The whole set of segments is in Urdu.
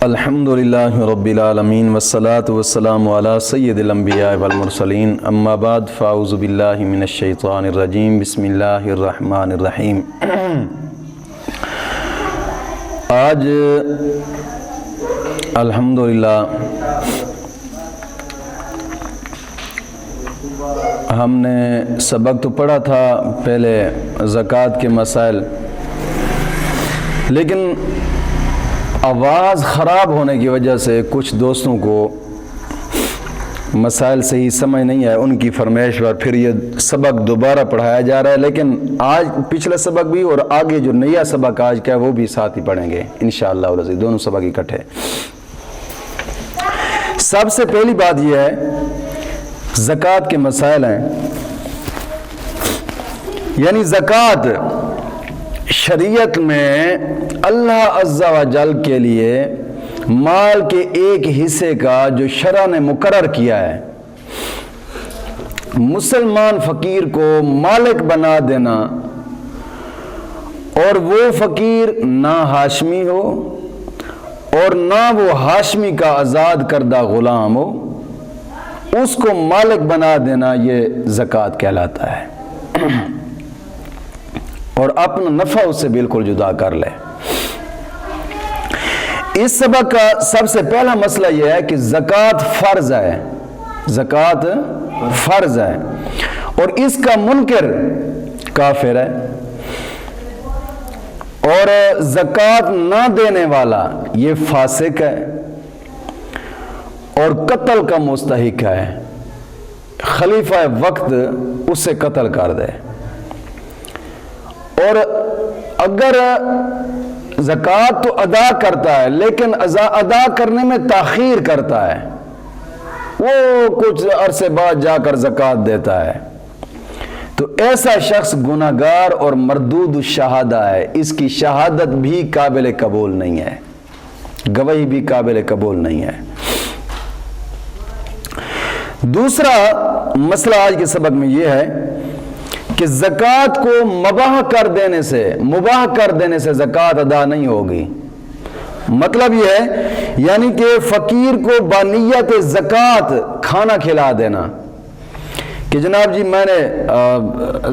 الحمدللہ رب العالمین والصلاة والسلام علی سید الانبیاء والمرسلین اما بعد فاعوذ باللہ من الشیطان الرجیم بسم اللہ الرحمن الرحیم۔ آج الحمدللہ ہم نے سبق تو پڑھا تھا پہلے زکوٰۃ کے مسائل، لیکن آواز خراب ہونے کی وجہ سے کچھ دوستوں کو مسائل صحیح سمجھ نہیں آئے، ان کی فرمائش پر پھر یہ سبق دوبارہ پڑھایا جا رہا ہے۔ لیکن آج پچھلا سبق بھی اور آگے جو نیا سبق آج کا ہے وہ بھی ساتھ ہی پڑھیں گے انشاءاللہ العزیز، دونوں سبق اکٹھے۔ سب سے پہلی بات یہ ہے زکوٰۃ کے مسائل ہیں، یعنی زکوٰۃ شریعت میں اللہ عز و جل کے لیے مال کے ایک حصے کا جو شرع نے مقرر کیا ہے، مسلمان فقیر کو مالک بنا دینا، اور وہ فقیر نہ ہاشمی ہو اور نہ وہ ہاشمی کا آزاد کردہ غلام ہو، اس کو مالک بنا دینا یہ زکوٰۃ کہلاتا ہے، اور اپنا نفع اس سے بالکل جدا کر لے۔ اس سبق کا سب سے پہلا مسئلہ یہ ہے کہ زکوٰۃ فرض ہے، زکوٰۃ فرض ہے، اور اس کا منکر کافر ہے، اور زکوٰۃ نہ دینے والا یہ فاسق ہے اور قتل کا مستحق ہے، خلیفہ وقت اس سے قتل کر دے۔ اور اگر زکوٰۃ تو ادا کرتا ہے لیکن ادا کرنے میں تاخیر کرتا ہے، وہ کچھ عرصے بعد جا کر زکوٰۃ دیتا ہے، تو ایسا شخص گناہگار اور مردود الشہادہ ہے، اس کی شہادت بھی قابل قبول نہیں ہے، گواہی بھی قابل قبول نہیں ہے۔ دوسرا مسئلہ آج کے سبق میں یہ ہے کہ زکوٰۃ کو مباح کر دینے سے زکوٰۃ ادا نہیں ہوگی۔ مطلب یہ ہے یعنی کہ فقیر کو بانیت زکوٰۃ کھانا کھلا دینا کہ جناب جی میں نے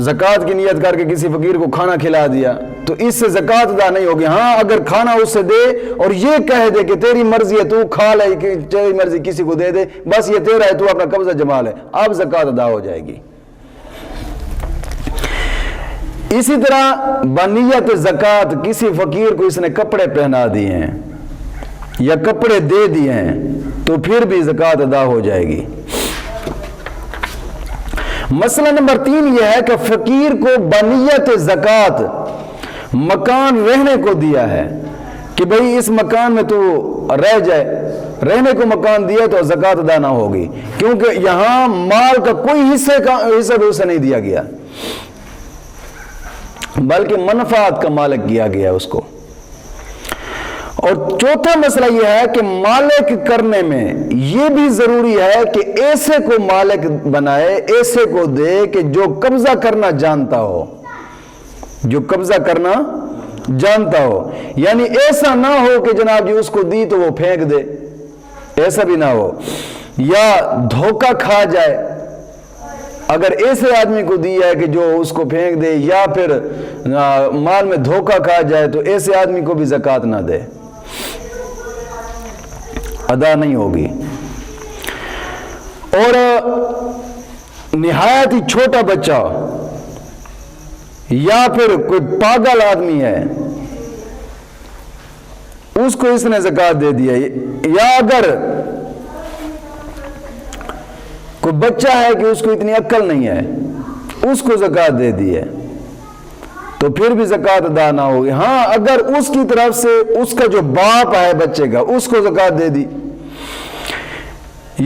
زکوٰۃ کی نیت کر کے کسی فقیر کو کھانا کھلا دیا، تو اس سے زکوٰۃ ادا نہیں ہوگی۔ ہاں اگر کھانا اس سے دے اور یہ کہہ دے کہ تیری مرضی ہے تو کھا لے، تیری مرضی کسی کو دے دے، بس یہ تیرا ہے تو اپنا قبضہ جما لے، اب زکوٰۃ ادا ہو جائے گی۔ اسی طرح بنیت زکوٰۃ کسی فقیر کو اس نے کپڑے پہنا دیے ہیں یا کپڑے دے دیے ہیں تو پھر بھی زکوٰۃ ادا ہو جائے گی۔ مسئلہ نمبر 3 یہ ہے کہ فقیر کو بنیت زکوٰۃ مکان رہنے کو دیا ہے کہ بھئی اس مکان میں تو رہ جائے، رہنے کو مکان دیا تو زکوٰۃ ادا نہ ہوگی، کیونکہ یہاں مال کا کوئی حصہ بھی اسے نہیں دیا گیا بلکہ منفعات کا مالک کیا گیا اس کو۔ اور چوتھا مسئلہ یہ ہے کہ مالک کرنے میں یہ بھی ضروری ہے کہ ایسے کو مالک بنائے، ایسے کو دے کہ جو قبضہ کرنا جانتا ہو، جو قبضہ کرنا جانتا ہو، یعنی ایسا نہ ہو کہ جناب جی اس کو دی تو وہ پھینک دے، ایسا بھی نہ ہو، یا دھوکہ کھا جائے۔ اگر ایسے آدمی کو دیا ہے کہ جو اس کو پھینک دے یا پھر مال میں دھوکہ کھا جائے تو ایسے آدمی کو بھی زکوٰۃ نہ دے، ادا نہیں ہوگی۔ اور نہایت ہی چھوٹا بچہ یا پھر کوئی پاگل آدمی ہے، اس کو اس نے زکوٰۃ دے دیا، یا اگر کوئی بچہ ہے کہ اس کو اتنی عقل نہیں ہے، اس کو زکوٰۃ دے دی ہے تو پھر بھی زکوٰۃ ادا نہ ہوگی۔ ہاں اگر اس کی طرف سے اس کا جو باپ ہے بچے کا اس کو زکوٰۃ دے دی،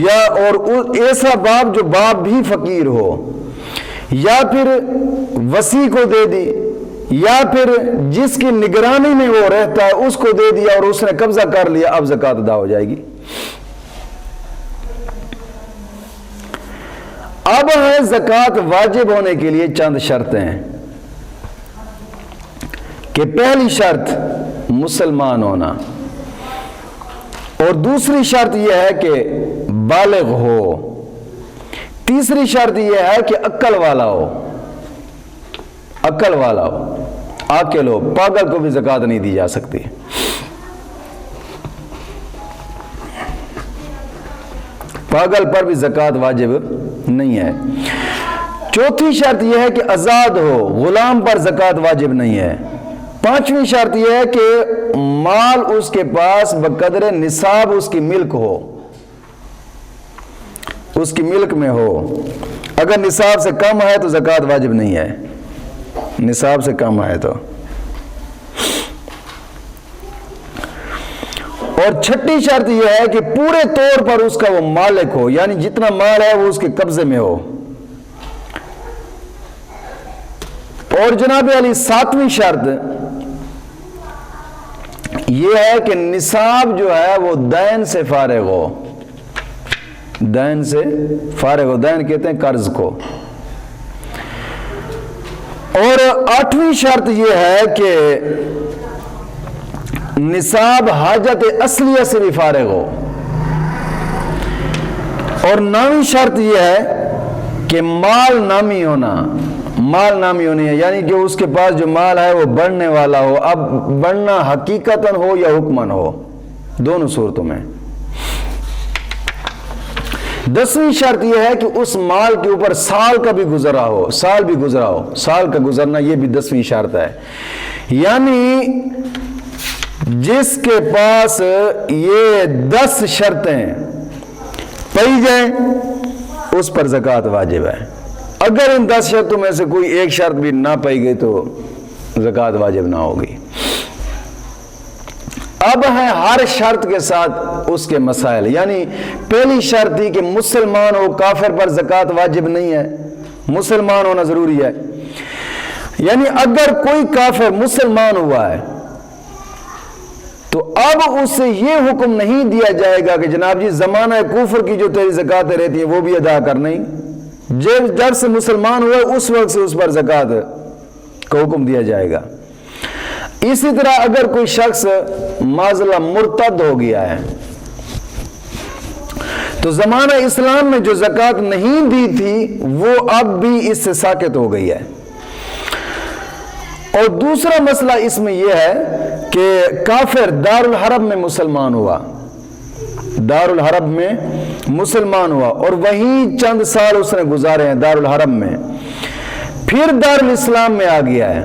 یا اور ایسا باپ جو باپ بھی فقیر ہو، یا پھر وصی کو دے دی، یا پھر جس کی نگرانی میں وہ رہتا ہے اس کو دے دیا اور اس نے قبضہ کر لیا، اب زکوٰۃ ادا ہو جائے گی۔ اب ہے زکوٰۃ واجب ہونے کے لیے چند شرطیں کہ پہلی شرط مسلمان ہونا، اور دوسری شرط یہ ہے کہ بالغ ہو، تیسری شرط یہ ہے کہ عقل والا ہو، عقل والا ہو، عاقل ہو، پاگل کو بھی زکوٰۃ نہیں دی جا سکتی۔ پاگل پر بھی زکوٰۃ واجب نہیں ہے۔ چوتھی شرط یہ ہے کہ آزاد ہو، غلام پر زکوٰۃ واجب نہیں ہے۔ پانچویں شرط یہ ہے کہ مال اس کے پاس بقدر نصاب اس کی ملک ہو، اس کی ملک میں ہو۔ اگر نصاب سے کم ہے تو زکوٰۃ واجب نہیں ہے، نصاب سے کم ہے تو۔ اور چھٹی شرط یہ ہے کہ پورے طور پر اس کا وہ مالک ہو، یعنی جتنا مال ہے وہ اس کے قبضے میں ہو۔ اور جناب علی ساتویں شرط یہ ہے کہ نصاب جو ہے وہ دین سے فارغ ہو، دین سے فارغ ہو، دین کہتے ہیں قرض کو۔ اور آٹھویں شرط یہ ہے کہ نصاب حاجت اصلیہ سے بھی فارغ ہو۔ اور نویں شرط یہ ہے کہ مال نامی ہونا، مال نامی ہونی ہے، یعنی کہ اس کے پاس جو مال ہے وہ بڑھنے والا ہو، اب بڑھنا حقیقتاً ہو یا حکماً ہو، دونوں صورتوں میں۔ دسویں شرط یہ ہے کہ اس مال کے اوپر سال کا بھی گزرا ہو، سال بھی گزرا ہو، سال کا گزرنا یہ بھی 10ویں شرط ہے، یعنی جس کے پاس یہ 10 شرطیں پائی جائیں اس پر زکوٰۃ واجب ہے۔ اگر ان 10 شرطوں میں سے کوئی ایک شرط بھی نہ پائی گئی تو زکوٰۃ واجب نہ ہوگی۔ اب ہے ہر شرط کے ساتھ اس کے مسائل، یعنی پہلی شرط تھی کہ مسلمان ہو، کافر پر زکوٰۃ واجب نہیں ہے، مسلمان ہونا ضروری ہے۔ یعنی اگر کوئی کافر مسلمان ہوا ہے تو اب اس سے یہ حکم نہیں دیا جائے گا کہ جناب جی زمانہ کفر کی جو تیری زکوٰۃیں رہتی ہیں وہ بھی ادا کرنا ہی، جب سے مسلمان ہوا اس وقت سے اس پر زکوٰۃ کا حکم دیا جائے گا۔ اسی طرح اگر کوئی شخص معذلہ مرتد ہو گیا ہے تو زمانہ اسلام میں جو زکوٰۃ نہیں دی تھی وہ اب بھی اس سے ساقط ہو گئی ہے۔ اور دوسرا مسئلہ اس میں یہ ہے کہ کافر دارالحرب میں مسلمان ہوا، دارالحرب میں مسلمان ہوا اور وہیں چند سال اس نے گزارے ہیں دارالحرب میں، پھر دارالاسلام میں آ گیا ہے۔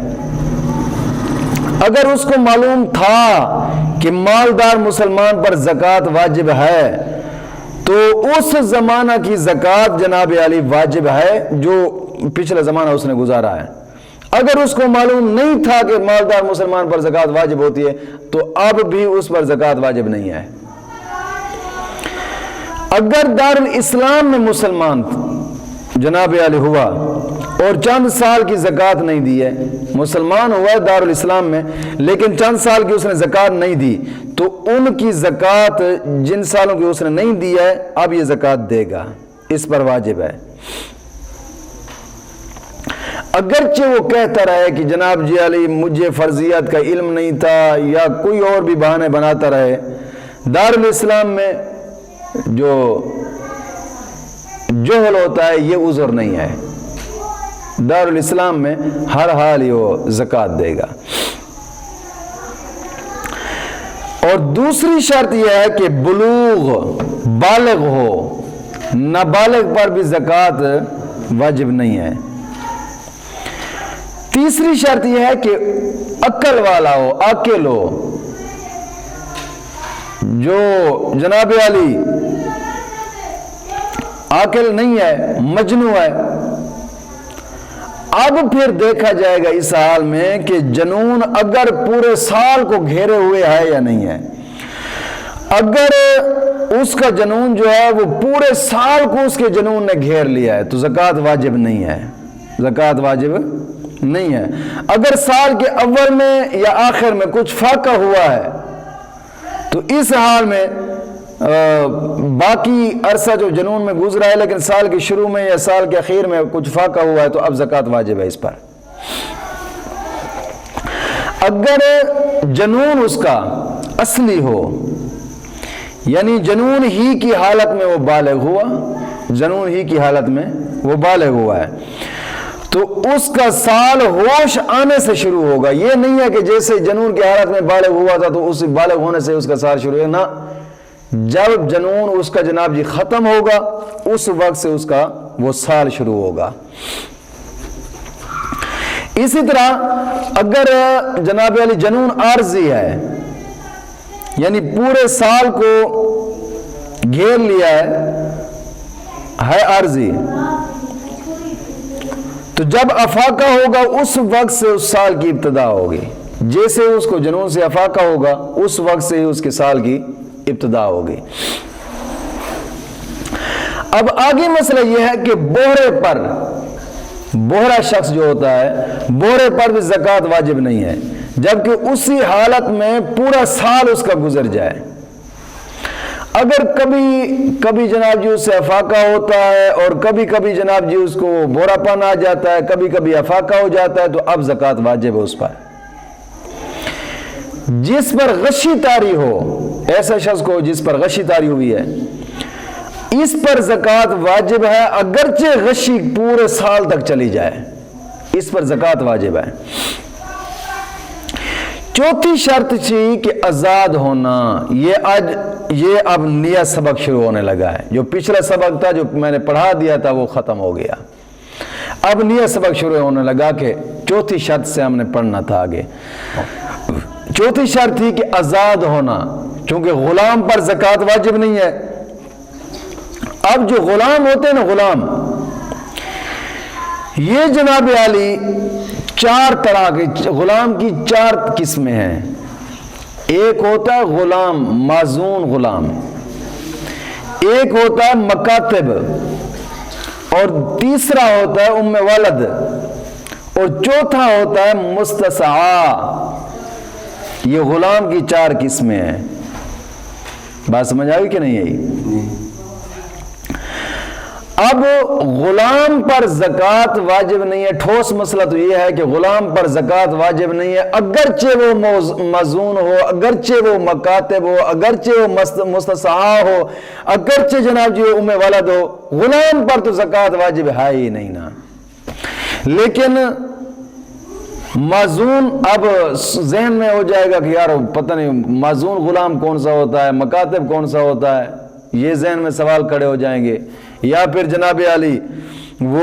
اگر اس کو معلوم تھا کہ مالدار مسلمان پر زکوٰۃ واجب ہے تو اس زمانہ کی زکوٰۃ جناب علی واجب ہے جو پچھلا زمانہ اس نے گزارا ہے۔ اگر اس کو معلوم نہیں تھا کہ مالدار مسلمان پر زکوٰۃ واجب ہوتی ہے تو اب بھی اس پر زکوٰۃ واجب نہیں ہے۔ اگر دارالاسلام میں مسلمان جناب علی ہوا اور چند سال کی زکوٰۃ نہیں دی ہے، مسلمان ہوا ہے دارالاسلام میں لیکن چند سال کی اس نے زکوٰۃ نہیں دی، تو ان کی زکوٰۃ جن سالوں کی اس نے نہیں دی ہے اب یہ زکوٰۃ دے گا، اس پر واجب ہے۔ اگرچہ وہ کہتا رہے کہ جناب جی علی مجھے فرضیات کا علم نہیں تھا یا کوئی اور بھی بہانے بناتا رہے، دارالاسلام میں جو جہل ہوتا ہے یہ عذر نہیں ہے، دارالاسلام میں ہر حال ہی وہ زکوٰۃ دے گا۔ اور دوسری شرط یہ ہے کہ بلوغ، بالغ ہو، نابالغ پر بھی زکوٰۃ واجب نہیں ہے۔ تیسری شرط یہ ہے کہ عقل والا ہو، عاقل ہو۔ جو جناب علی عاقل نہیں ہے، مجنون ہے، اب پھر دیکھا جائے گا اس حال میں کہ جنون اگر پورے سال کو گھیرے ہوئے ہے یا نہیں ہے۔ اگر اس کا جنون جو ہے وہ پورے سال کو اس کے جنون نے گھیر لیا ہے تو زکوٰۃ واجب نہیں ہے، زکوٰۃ واجب نہیں ہے۔ اگر سال کے اول میں یا آخر میں کچھ فاقہ ہوا ہے تو اس حال میں باقی عرصہ جو جنون میں گزرا ہے لیکن سال کے شروع میں یا سال کے اخیر میں کچھ فاقہ ہوا ہے تو اب زکوٰۃ واجب ہے اس پر۔ اگر جنون اس کا اصلی ہو یعنی جنون ہی کی حالت میں وہ بالغ ہوا، جنون ہی کی حالت میں وہ بالغ ہوا ہے، تو اس کا سال ہوش آنے سے شروع ہوگا۔ یہ نہیں ہے کہ جیسے جنون کی حالت میں بالغ ہوا تھا تو اس بالغ ہونے سے اس کا سال شروع ہے، نہ، جب جنون اس کا جناب جی ختم ہوگا اس وقت سے اس کا وہ سال شروع ہوگا۔ اسی طرح اگر جناب علی جنون عارضی ہے، یعنی پورے سال کو گھیر لیا ہے عارضی، تو جب افاقہ ہوگا اس وقت سے اس سال کی ابتدا ہوگی، جیسے اس کو جنون سے افاقہ ہوگا اس وقت سے ہی اس کے سال کی ابتدا ہوگی۔ اب آگے مسئلہ یہ ہے کہ بوہرے پر، بوہرا شخص جو ہوتا ہے بوہرے پر بھی زکوٰۃ واجب نہیں ہے، جبکہ اسی حالت میں پورا سال اس کا گزر جائے۔ اگر کبھی جناب جی اس سے افاقہ ہوتا ہے اور کبھی جناب جی اس کو بورا پن آ جاتا ہے، کبھی افاقہ ہو جاتا ہے، تو اب زکوٰۃ واجب ہے اس پر۔ جس پر غشی طاری ہو، ایسا شخص کو جس پر غشی طاری ہوئی ہے، اس پر زکوٰۃ واجب ہے، اگرچہ غشی پورے سال تک چلی جائے، اس پر زکوٰۃ واجب ہے۔ چوتھی شرط تھی کہ آزاد ہونا، یہ اب نیا سبق شروع ہونے لگا ہے۔ جو پچھلا سبق تھا جو میں نے پڑھا دیا تھا وہ ختم ہو گیا، اب نیا سبق شروع ہونے لگا کہ چوتھی شرط سے ہم نے پڑھنا تھا آگے۔ چوتھی شرط تھی کہ آزاد ہونا، چونکہ غلام پر زکوٰۃ واجب نہیں ہے۔ اب جو غلام ہوتے ہیں نا، غلام، یہ جناب عالی چار طرح کے غلام کی چار قسمیں ہیں۔ ایک ہوتا ہے غلام معزون غلام، ایک ہوتا ہے مکاتب، اور تیسرا ہوتا ہے ام ولد، اور چوتھا ہوتا ہے مستسعا۔ یہ غلام کی چار قسمیں ہیں۔ بات سمجھ آئی کہ نہیں آئی؟ اب غلام پر زکوٰۃ واجب نہیں ہے۔ ٹھوس مسئلہ تو یہ ہے کہ غلام پر زکوٰۃ واجب نہیں ہے، اگرچہ وہ معزون ہو، اگرچہ وہ مکاتب ہو، اگرچہ وہ مستسعا ہو، اگرچہ جناب جی ام ولد ہو، غلام پر تو زکوٰۃ واجب ہے ہی نہیں نا۔ لیکن معزون، اب ذہن میں ہو جائے گا کہ یار پتہ نہیں معزون غلام کون سا ہوتا ہے، مکاتب کون سا ہوتا ہے، یہ ذہن میں سوال کھڑے ہو جائیں گے۔ یا پھر جناب علی وہ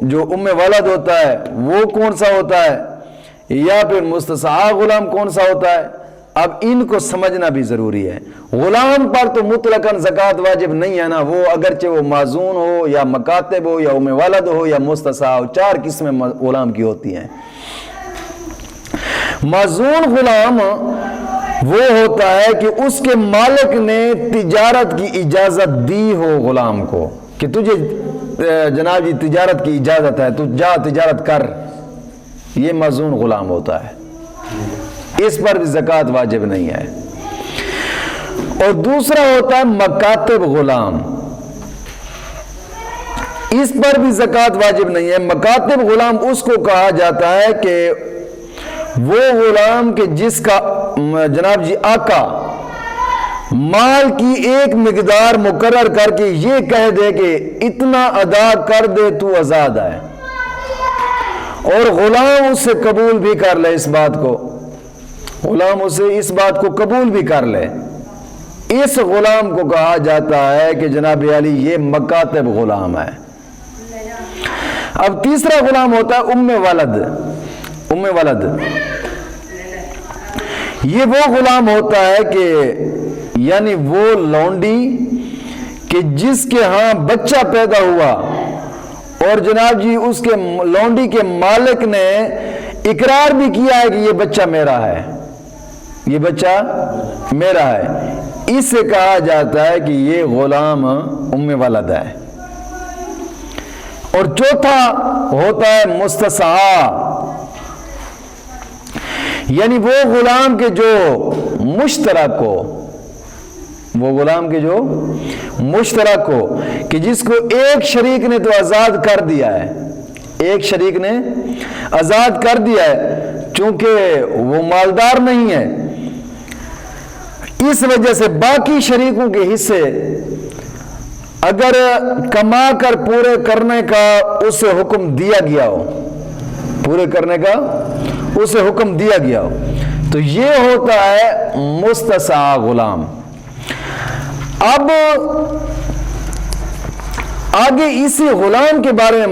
جو ام ولد ہوتا ہے وہ کون سا ہوتا ہے، یا پھر مستسعا غلام کون سا ہوتا ہے۔ اب ان کو سمجھنا بھی ضروری ہے۔ غلام پر تو مطلقاً زکوٰۃ واجب نہیں ہے نا، وہ اگرچہ وہ معزون ہو یا مکاتب ہو یا ام ولد ہو یا مستسعا ہو، چار قسمیں غلام کی ہوتی ہیں۔ معزون غلام وہ ہوتا ہے کہ اس کے مالک نے تجارت کی اجازت دی ہو غلام کو، کہ تجھے جناب جی تجارت کی اجازت ہے، تو جا تجارت کر، یہ معزون غلام ہوتا ہے، اس پر بھی زکوٰۃ واجب نہیں ہے۔ اور دوسرا ہوتا ہے مکاتب غلام، اس پر بھی زکوٰۃ واجب نہیں ہے۔ مکاتب غلام اس کو کہا جاتا ہے کہ وہ غلام کہ جس کا جناب جی آقا مال کی ایک مقدار مقرر کر کے یہ کہہ دے کہ اتنا ادا کر دے تو آزاد ہے، اور غلام اس سے قبول بھی کر لے، اس بات کو غلام اسے اس بات کو قبول بھی کر لے، اس غلام کو کہا جاتا ہے کہ جناب علی یہ مکاتب غلام ہے۔ اب تیسرا غلام ہوتا ہے ام ولد۔ ام ولد یہ وہ غلام ہوتا ہے کہ یعنی وہ لونڈی کہ جس کے ہاں بچہ پیدا ہوا اور جناب جی اس کے لونڈی کے مالک نے اقرار بھی کیا ہے کہ یہ بچہ میرا ہے، یہ بچہ میرا ہے، اس سے کہا جاتا ہے کہ یہ غلام ام ولد ہے۔ اور چوتھا ہوتا ہے مستسعا، یعنی وہ غلام کے جو مشترک ہو، وہ غلام کے جو مشترک ہو، کہ جس کو ایک شریک نے تو آزاد کر دیا ہے، ایک شریک نے آزاد کر دیا ہے، چونکہ وہ مالدار نہیں ہے، اس وجہ سے باقی شریکوں کے حصے اگر کما کر پورے کرنے کا اسے حکم دیا گیا ہو، پورے کرنے کا اسے حکم دیا گیا ہو، تو یہ ہوتا ہے مستثنی غلام۔ اب آگے اسی غلام کے بارے میں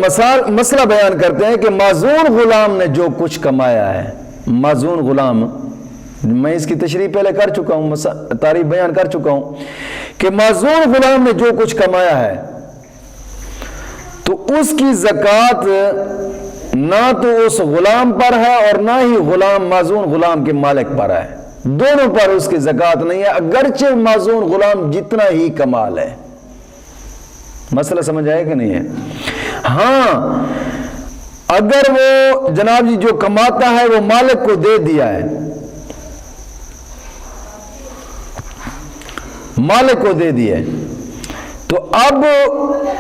مسئلہ بیان کرتے ہیں کہ معزون غلام نے جو کچھ کمایا ہے، معزون غلام، میں اس کی تشریح پہلے کر چکا ہوں، تعریف بیان کر چکا ہوں کہ معزون غلام نے جو کچھ کمایا ہے تو اس کی زکوٰۃ نہ تو اس غلام پر ہے اور نہ ہی معزون غلام کے مالک پر ہے، دونوں پر اس کی زکوٰۃ نہیں ہے، اگرچہ معزون غلام جتنا ہی کمال ہے۔ مسئلہ سمجھ آئے کہ نہیں ہے؟ ہاں، اگر وہ جناب جی جو کماتا ہے وہ مالک کو دے دیا ہے، مالک کو دے دیا ہے، تو اب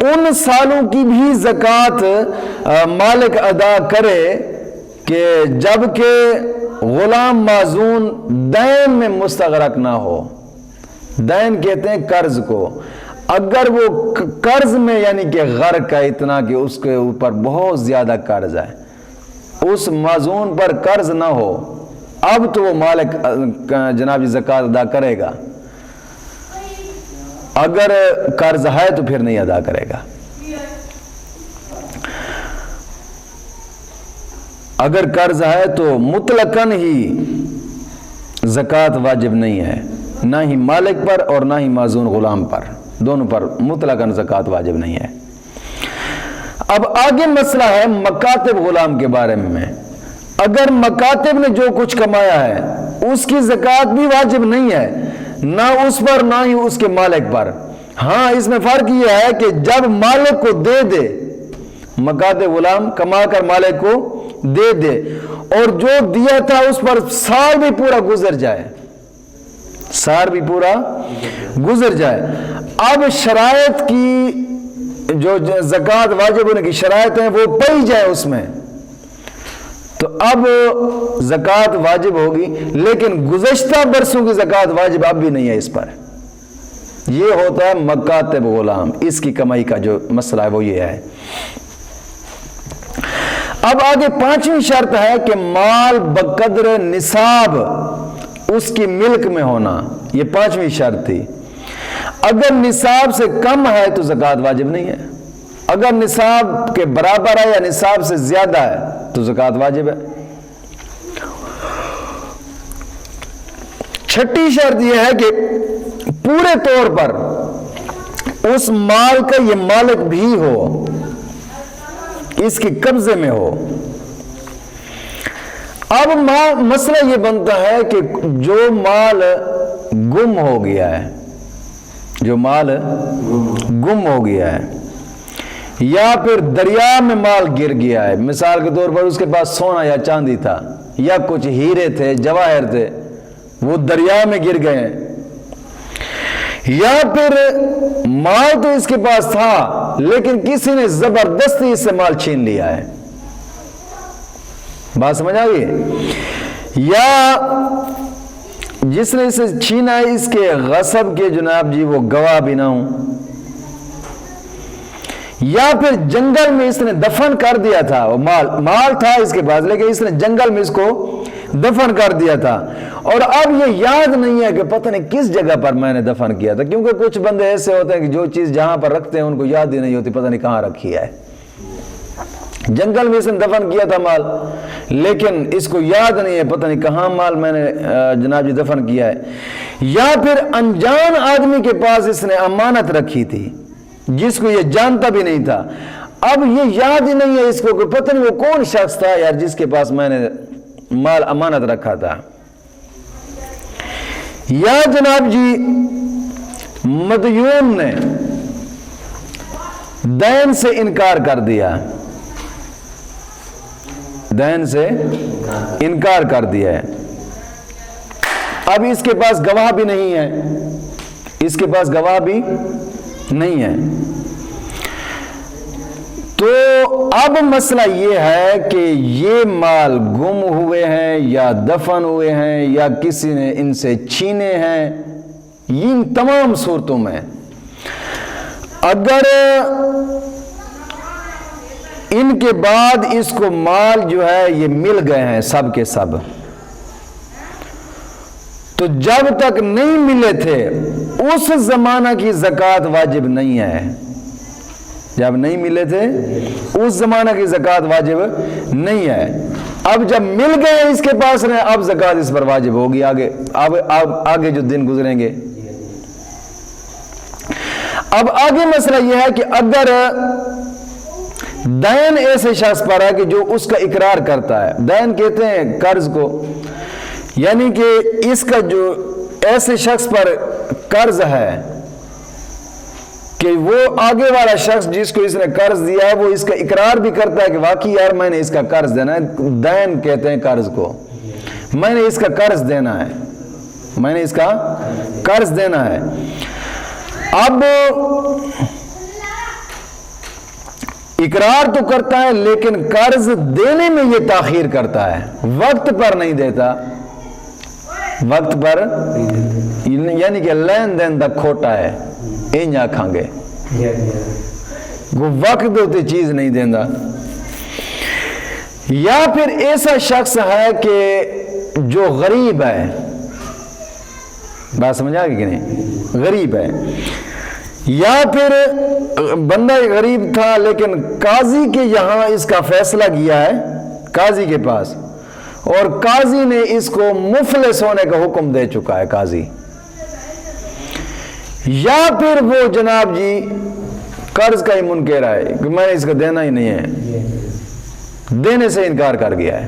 ان سالوں کی بھی زکوٰۃ مالک ادا کرے کہ جب کہ غلام معزون دین میں مستغرق نہ ہو۔ دین کہتے ہیں قرض کو، اگر وہ قرض میں یعنی کہ غرق ہے اتنا کہ اس کے اوپر بہت زیادہ قرض ہے، اس معزون پر قرض نہ ہو، اب تو وہ مالک جناب زکوٰۃ ادا کرے گا، اگر قرض ہے تو پھر نہیں ادا کرے گا۔ اگر قرض ہے تو مطلقاً ہی زکوٰۃ واجب نہیں ہے، نہ ہی مالک پر اور نہ ہی معزون غلام پر، دونوں پر مطلقاً زکوٰۃ واجب نہیں ہے۔ اب آگے مسئلہ ہے مکاتب غلام کے بارے میں۔ اگر مکاتب نے جو کچھ کمایا ہے اس کی زکوٰۃ بھی واجب نہیں ہے، نہ اس پر نہ ہی اس کے مالک پر۔ ہاں، اس میں فرق یہ ہے کہ جب مالک کو دے دے، مکاتب غلام کما کر مالک کو دے دے اور جو دیا تھا اس پر سال بھی پورا گزر جائے، سال بھی پورا گزر جائے، اب شرائط کی جو زکوٰۃ واجب ہونے کی شرائط ہیں وہ پائی جائے اس میں، تو اب زکوٰۃ واجب ہوگی، لیکن گزشتہ برسوں کی زکوٰۃ واجب اب بھی نہیں ہے اس پر۔ یہ ہوتا ہے مکاتب غلام، اس کی کمائی کا جو مسئلہ ہے وہ یہ ہے۔ اب آگے پانچویں شرط ہے کہ مال بقدر نصاب اس کی ملک میں ہونا، یہ پانچویں شرط تھی۔ اگر نصاب سے کم ہے تو زکوٰۃ واجب نہیں ہے، اگر نصاب کے برابر ہے یا نصاب سے زیادہ ہے تو زکوٰۃ واجب ہے۔ چھٹی شرط یہ ہے کہ پورے طور پر اس مال کا یہ مالک بھی ہو، اس کے قبضے میں ہو۔ اب مسئلہ یہ بنتا ہے کہ جو مال گم ہو گیا ہے، جو مال گم ہو گیا ہے یا پھر دریا میں مال گر گیا ہے، مثال کے طور پر اس کے پاس سونا یا چاندی تھا یا کچھ ہیرے تھے، جواہر تھے، وہ دریا میں گر گئے ہیں، یا پھر مال تو اس کے پاس تھا لیکن کسی نے زبردستی اس سے مال چھین لیا ہے، بات سمجھ آ گئی؟ یا جس نے اسے چھینا ہے اس کے غصب کے جناب جی وہ گواہ بھی نہ ہوں، یا پھر جنگل میں اس نے دفن کر دیا تھا، وہ مال تھا اس کے پاس لیکن اس نے جنگل میں اس کو دفن کر دیا تھا اور اب یہ یاد نہیں ہے کہ پتہ نہیں کس جگہ پر میں نے دفن کیا تھا، کیونکہ کچھ بندے ایسے ہوتے ہیں کہ جو چیز جہاں پر رکھتے ہیں ان کو یاد ہی نہیں ہوتی، پتہ نہیں کہاں رکھی ہے۔ جنگل میں اس نے دفن کیا تھا مال لیکن اس کو یاد نہیں ہے پتہ نہیں کہاں مال میں نے جناب جی دفن کیا ہے، یا پھر انجان آدمی کے پاس اس نے امانت رکھی تھی جس کو یہ جانتا بھی نہیں تھا، اب یہ یاد ہی نہیں ہے اس کو کہ پتہ نہیں وہ کون شخص تھا یار جس کے پاس میں نے مال امانت رکھا تھا، یا جناب جی مدیون نے دین سے انکار کر دیا، دین سے انکار کر دیا ہے، اب اس کے پاس گواہ بھی نہیں ہے، اس کے پاس گواہ بھی نہیں ہے، تو اب مسئلہ یہ ہے کہ یہ مال گم ہوئے ہیں یا دفن ہوئے ہیں یا کسی نے ان سے چھینے ہیں ان تمام صورتوں میں اگر ان کے بعد اس کو مال جو ہے یہ مل گئے ہیں سب کے سب، تو جب تک نہیں ملے تھے اس زمانہ کی زکوٰۃ واجب نہیں ہے. جب نہیں ملے تھے اس زمانہ کی زکوٰۃ واجب نہیں ہے. اب جب مل گئے اس کے پاس رہے، اب زکوٰۃ اس پر واجب ہوگی آگے جو دن گزریں گے. اب آگے مسئلہ یہ ہے کہ اگر دین ایسے شخص پر ہے کہ جو اس کا اقرار کرتا ہے، دین کہتے ہیں قرض کو، یعنی کہ اس کا جو ایسے شخص پر قرض ہے کہ وہ آگے والا شخص جس کو اس نے قرض دیا ہے وہ اس کا اقرار بھی کرتا ہے کہ واقعی یار میں نے اس کا قرض دینا ہے. دین کہتے ہیں قرض کو، میں نے اس کا قرض دینا ہے، میں نے اس کا قرض دینا ہے. اب اقرار تو کرتا ہے لیکن قرض دینے میں یہ تاخیر کرتا ہے، وقت پر نہیں دیتا، وقت پر، یعنی کہ لین دین دا کھوٹا ہے این آکھاں گے، وہ وقت ہوتے چیز نہیں دینا. یا پھر ایسا شخص ہے کہ جو غریب ہے، بات سمجھا کہ نہیں، غریب ہے، یا پھر بندہ غریب تھا لیکن قاضی کے یہاں اس کا فیصلہ کیا ہے، قاضی کے پاس، اور قاضی نے اس کو مفلس ہونے کا حکم دے چکا ہے قاضی. یا پھر وہ جناب جی قرض کا ہی منکر ہے کہ میں نے اس کو دینا ہی نہیں ہے، دینے سے انکار کر گیا ہے،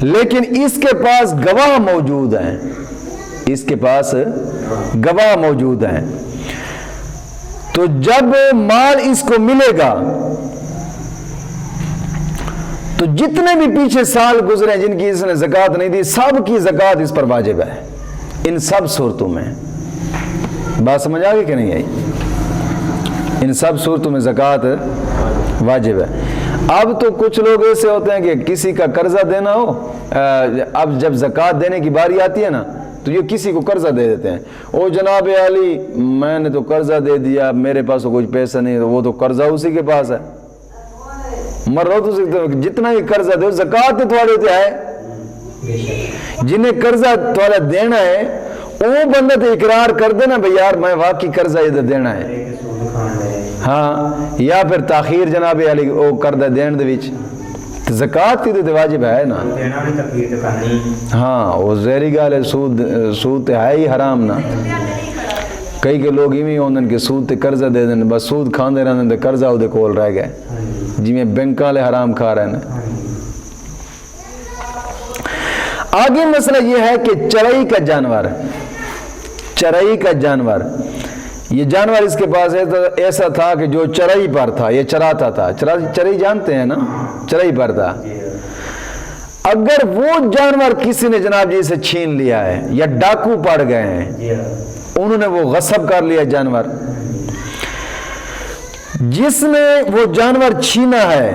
لیکن اس کے پاس گواہ موجود ہیں، اس کے پاس گواہ موجود ہیں. تو جب مال اس کو ملے گا تو جتنے بھی پیچھے سال گزرے جن کی اس نے زکوٰۃ نہیں دی، سب کی زکوٰۃ اس پر واجب ہے ان سب صورتوں میں. بات سمجھ آ گئی کہ نہیں آئی؟ ان سب صورتوں میں زکوٰۃ واجب ہے. اب تو کچھ لوگ ایسے ہوتے ہیں کہ کسی کا قرضہ دینا ہو، اب جب زکوٰۃ دینے کی باری آتی ہے نا تو یہ کسی کو قرضہ دے دیتے ہیں. او جناب علی میں نے تو قرضہ دے دیا، میرے پاس تو کچھ پیسہ نہیں، وہ تو قرضہ اسی کے پاس ہے، مر رہو تو جتنا ہی قرضہ دو زکوٰۃ تو تھوڑے ہوتے ہے. جنہیں قرضہ تھوڑا دینا ہے وہ بندہ تو اقرار کر دے نا بھئی یار میں واقعی قرضہ ادھر دینا ہے، ہاں، یا پھر تاخیر جناب علی وہ قرضہ دین دے وچ زکوٰۃ کی تو واجب ہے نا. ہاں وہ زہری گال ہے، سود ہے ہی حرام نا. کئی کے لوگ ایویں ہوندن کہ سود تے قرضہ دے دین، بس سود کھاندے رہندن تے قرضہ اودے کول رہ گئے، جویں بینک والے حرام کھا رہے ہیں. آگے مسئلہ یہ ہے کہ چرائی کا جانور، چرائی کا جانور، یہ جانور اس کے پاس ایسا تھا کہ جو چرائی پر تھا، یہ چراتا تھا. چرائی جانتے ہیں نا، چرائی پر تھا. اگر وہ جانور کسی نے جناب جی سے چھین لیا ہے یا ڈاکو پڑ گئے ہیں، انہوں نے وہ غصب کر لیا جانور، جس نے وہ جانور چھینا ہے،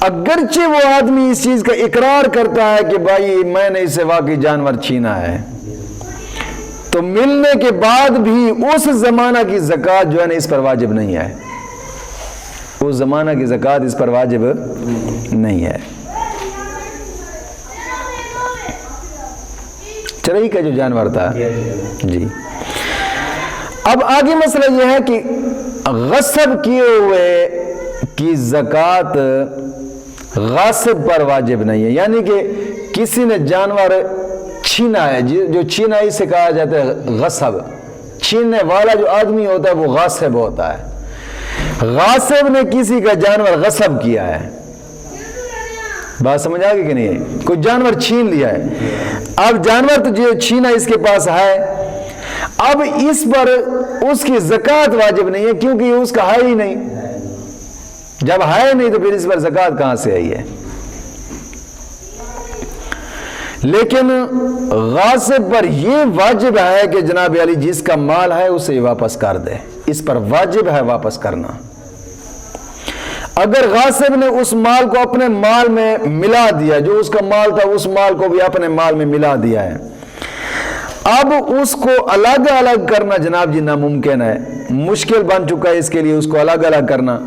اگرچہ وہ آدمی اس چیز کا اقرار کرتا ہے کہ بھائی میں نے اسے واقعی جانور چھینا ہے، تو ملنے کے بعد بھی اس زمانہ کی زکوٰۃ جو ہے نا اس پر واجب نہیں ہے، اس زمانہ کی زکوٰۃ اس پر واجب نہیں ہے. چرائی کا جو جانور تھا جی. اب آگے مسئلہ یہ ہے کہ غصب کیے ہوئے کی زکوٰۃ غاصب پر واجب نہیں ہے، یعنی کہ کسی نے جانور چھینا ہے، جو چھینا اسے کہا جاتا ہے غصب. چھیننے والا جو آدمی ہوتا ہے وہ غاصب ہوتا ہے. غاصب نے کسی کا جانور غصب کیا ہے. بات سمجھ آ گئی کہ نہیں؟ کوئی جانور چھین لیا ہے، اب جانور تو جو چھینا اس کے پاس ہے، اب اس پر اس کی زکوٰۃ واجب نہیں ہے کیونکہ یہ اس کا ہے ہی نہیں. جب ہے نہیں تو پھر اس پر زکوٰۃ کہاں سے آئی ہے؟ لیکن غاصب پر یہ واجب ہے کہ جناب علی جس کا مال ہے اسے واپس کر دے، اس پر واجب ہے واپس کرنا. اگر غاصب نے اس مال کو اپنے مال میں ملا دیا، جو اس کا مال تھا اس مال کو بھی اپنے مال میں ملا دیا ہے، اب اس کو الگ الگ کرنا جناب جی ناممکن ہے، مشکل بن چکا ہے اس کے لیے اس کو الگ الگ کرنا۔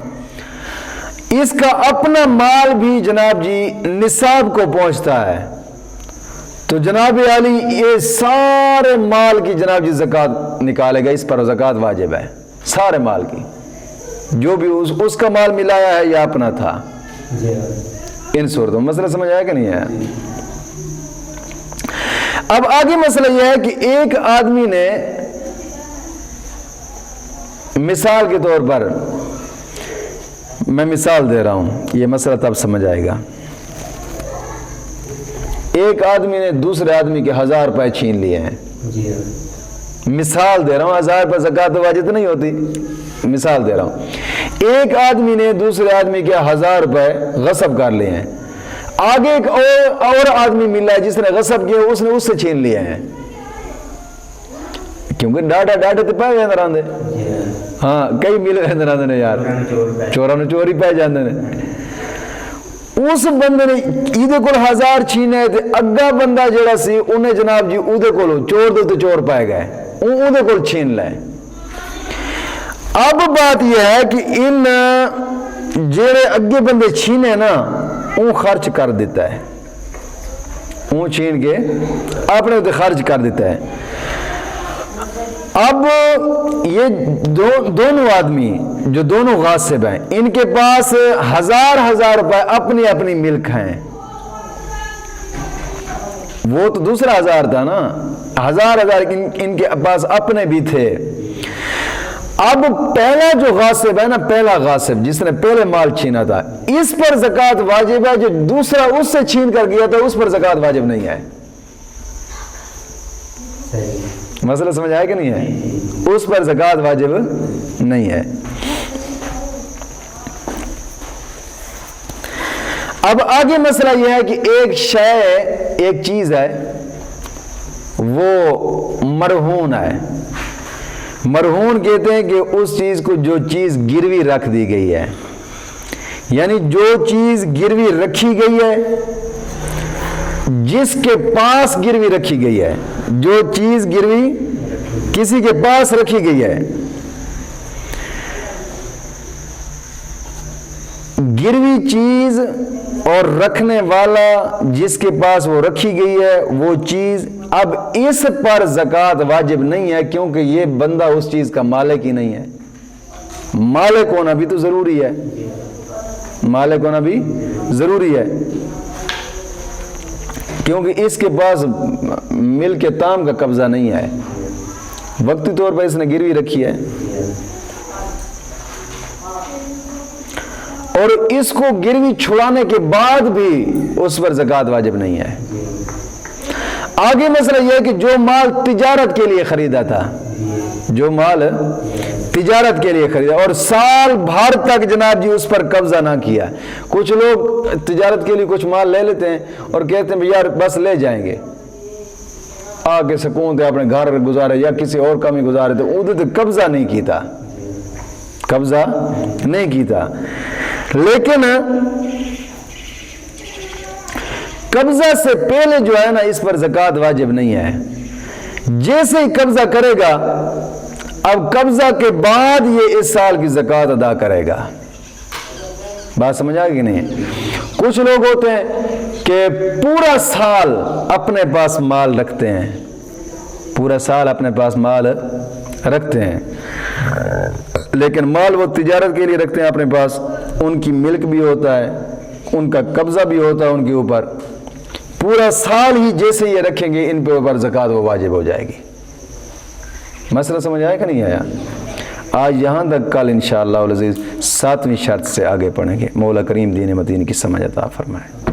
اس کا اپنا مال بھی جناب جی نصاب کو پہنچتا ہے، تو جناب علی یہ سارے مال کی جناب جی زکوٰۃ نکالے گا، اس پر زکوٰۃ واجب ہے سارے مال کی، جو بھی اس کا مال ملایا ہے یا اپنا تھا۔ ان صورتوں مسئلہ سمجھ آیا کہ نہیں ہے؟ اب آگے مسئلہ یہ ہے کہ ایک آدمی نے مثال کے طور پر، میں مثال دے رہا ہوں، یہ مسئلہ تب سمجھ آئے گا۔ ایک آدمی نے دوسرے آدمی کے 1000 روپے چھین لیے ہیں، مثال دے رہا ہوں، 1000 روپے زکوٰۃ واجب نہیں ہوتی، مثال دے رہا ہوں۔ ایک آدمی نے دوسرے آدمی کے 1000 روپے غصب کر لیے ہیں، آگے ایک اور آدمی ملا ہے جس نے غصب کیا، اس نے اس سے چھین لیے ہیں، کیونکہ ڈاٹا تو پائے جاندے رہندے، ہاں کئی مل رہندے رہندے نے یار، چوراں نوں چوری پائے جاندے نے۔ اس بندے نے ایدے کول 1000 چھینے تے اگا بندہ جڑا سی انہیں جناب جی اودے کولو چور دے تے چور پائے گئے، اودے کول چھین لے۔ اب بات یہ ہے کہ ان جڑے اگے بندے چھینے نا اون خرچ کر دیتا ہے، اون چھین کے اپنے تے خرچ کر دیتا ہے۔ اب یہ دونوں آدمی جو دونوں غاصب ہیں، ان کے پاس 1000 روپے اپنی اپنی ملک ہیں، وہ تو دوسرا 1000 تھا نا، 1000 ان کے پاس اپنے بھی تھے۔ اب پہلا جو غاصب ہے نا، پہلا غاصب جس نے پہلے مال چھینا تھا، اس پر زکوٰۃ واجب ہے، جو دوسرا اس سے چھین کر گیا تھا اس پر زکوٰۃ واجب نہیں ہے۔ مسئلہ سمجھ آیا کہ نہیں ہے؟ اس پر زکوٰۃ واجب نہیں ہے۔ اب آگے مسئلہ یہ ہے کہ ایک شے، ایک چیز ہے وہ مرہون ہے۔ مرہون کہتے ہیں کہ اس چیز کو، جو چیز گروی رکھ دی گئی ہے، یعنی جو چیز گروی رکھی گئی ہے، جس کے پاس گروی رکھی گئی ہے، جو چیز گروی کسی کے پاس رکھی گئی ہے، گروی چیز اور رکھنے والا جس کے پاس وہ رکھی گئی ہے وہ چیز، اب اس پر زکوٰۃ واجب نہیں ہے، کیونکہ یہ بندہ اس چیز کا مالک ہی نہیں ہے۔ مالک ہونا بھی تو ضروری ہے، مالک ہونا بھی ضروری ہے، کیونکہ اس کے پاس ملک تام کا قبضہ نہیں ہے، وقتی طور پر اس نے گروی رکھی ہے، اور اس کو گروی چھڑانے کے بعد بھی اس پر زکوٰۃ واجب نہیں ہے۔ آگے مسئلہ یہ ہے کہ جو مال تجارت کے لیے خریدا تھا، جو مال تجارت کے لیے خریدا اور سال بھر تک جناب جی اس پر قبضہ نہ کیا، کچھ لوگ تجارت کے لیے کچھ مال لے لیتے ہیں اور کہتے ہیں یار بس لے جائیں گے، آگے سکون تھے اپنے گھر گزارے یا کسی اور کام ہی گزارے تھے، ادھر تو قبضہ نہیں کیتا، قبضہ نہیں کیتا، لیکن قبضہ سے پہلے جو ہے نا اس پر زکوٰۃ واجب نہیں ہے۔ جیسے ہی قبضہ کرے گا، اب قبضہ کے بعد یہ اس سال کی زکوٰۃ ادا کرے گا۔ بات سمجھ آئے گی نہیں؟ کچھ لوگ ہوتے ہیں کہ پورا سال اپنے پاس مال رکھتے ہیں، پورا سال اپنے پاس مال رکھتے ہیں، لیکن مال وہ تجارت کے لیے رکھتے ہیں اپنے پاس، ان کی ملک بھی ہوتا ہے، ان کا قبضہ بھی ہوتا ہے ان کے اوپر، پورا سال ہی جیسے یہ رکھیں گے ان پہ اوپر زکوٰۃ وہ واجب ہو جائے گی۔ مسئلہ سمجھ آیا کہ نہیں آیا؟ آج یہاں تک، کل انشاءاللہ العزیز 7ویں شرط سے آگے پڑھیں گے۔ مولا کریم دین متین کی سمجھ عطا فرمائے۔